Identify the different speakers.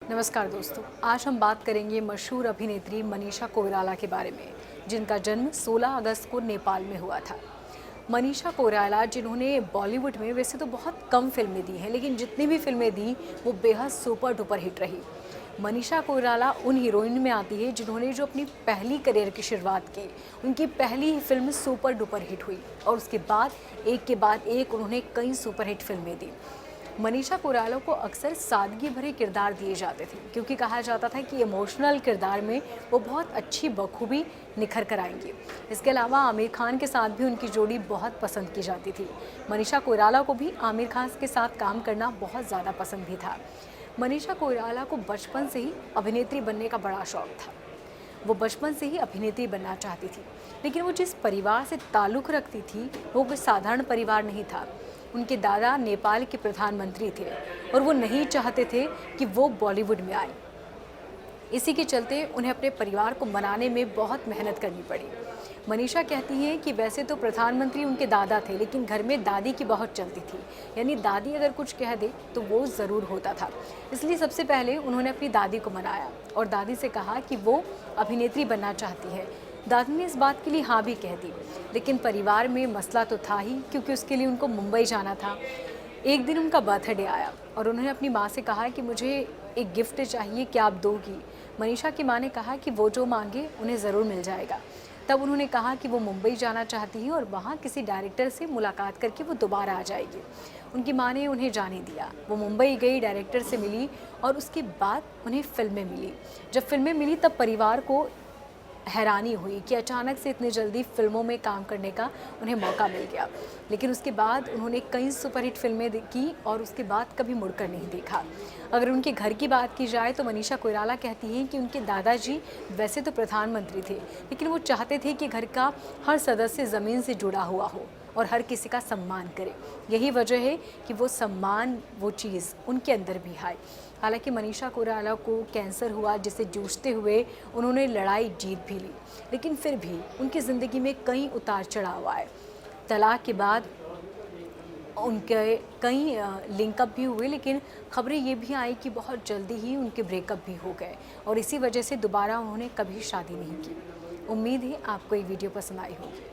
Speaker 1: नमस्कार दोस्तों, आज हम बात करेंगे मशहूर अभिनेत्री मनीषा कोइराला के बारे में, जिनका जन्म 16 अगस्त को नेपाल में हुआ था। मनीषा कोइराला जिन्होंने बॉलीवुड में वैसे तो बहुत कम फिल्में दी हैं, लेकिन जितनी भी फिल्में दी वो बेहद सुपर डुपर हिट रही। मनीषा कोइराला उन हीरोइन में आती है जिन्होंने जो अपनी पहली करियर की शुरुआत की, उनकी पहली ही फिल्म सुपर डुपर हिट हुई और उसके बाद एक उन्होंने कई सुपर हिट फिल्में दी। मनीषा कोइराला को अक्सर सादगी भरे किरदार दिए जाते थे क्योंकि कहा जाता था कि इमोशनल किरदार में वो बहुत अच्छी बखूबी निखर कर आएंगी। इसके अलावा आमिर खान के साथ भी उनकी जोड़ी बहुत पसंद की जाती थी। मनीषा कोइराला को भी आमिर खान के साथ काम करना बहुत ज़्यादा पसंद भी था। मनीषा कोइराला को बचपन से ही अभिनेत्री बनने का बड़ा शौक था। वो बचपन से ही अभिनेत्री बनना चाहती थी, लेकिन वो जिस परिवार से ताल्लुक़ रखती थी वो कोई साधारण परिवार नहीं था। उनके दादा नेपाल के प्रधानमंत्री थे और वो नहीं चाहते थे कि वो बॉलीवुड में आए। इसी के चलते उन्हें अपने परिवार को मनाने में बहुत मेहनत करनी पड़ी। मनीषा कहती हैं कि वैसे तो प्रधानमंत्री उनके दादा थे, लेकिन घर में दादी की बहुत चलती थी, यानी दादी अगर कुछ कह दे तो वो ज़रूर होता था। इसलिए सबसे पहले उन्होंने अपनी दादी को मनाया और दादी से कहा कि वो अभिनेत्री बनना चाहती है। दादी ने इस बात के लिए हाँ भी कह दी, लेकिन परिवार में मसला तो था ही, क्योंकि उसके लिए उनको मुंबई जाना था। एक दिन उनका बर्थडे आया और उन्होंने अपनी माँ से कहा कि मुझे एक गिफ्ट चाहिए, क्या आप दोगी? मनीषा की माँ ने कहा कि वो जो मांगे उन्हें ज़रूर मिल जाएगा। तब उन्होंने कहा कि वो मुंबई जाना चाहती हैं और वहाँ किसी डायरेक्टर से मुलाकात करके वो दोबारा आ जाएगी। उनकी माँ ने उन्हें जाने दिया। वो मुंबई गई, डायरेक्टर से मिली और उसके बाद उन्हें फिल्में मिली। जब फिल्में मिली तब परिवार को हैरानी हुई कि अचानक से इतनी जल्दी फ़िल्मों में काम करने का उन्हें मौका मिल गया। लेकिन उसके बाद उन्होंने कई सुपरहिट फिल्में की और उसके बाद कभी मुड़कर नहीं देखा। अगर उनके घर की बात की जाए तो मनीषा कोइराला कहती हैं कि उनके दादाजी वैसे तो प्रधानमंत्री थे, लेकिन वो चाहते थे कि घर का हर सदस्य ज़मीन से जुड़ा हुआ हो और हर किसी का सम्मान करे। यही वजह है कि वो सम्मान, वो चीज़ उनके अंदर भी है। हालांकि मनीषा कोइराला को कैंसर हुआ, जिसे जूझते हुए उन्होंने लड़ाई जीत भी ली, लेकिन फिर भी उनकी ज़िंदगी में कई उतार चढ़ाव आए। तलाक के बाद उनके कई लिंकअप भी हुए, लेकिन खबरें ये भी आई कि बहुत जल्दी ही उनके ब्रेकअप भी हो गए और इसी वजह से दोबारा उन्होंने कभी शादी नहीं की। उम्मीद है आपको ये वीडियो पसंद आई होगी।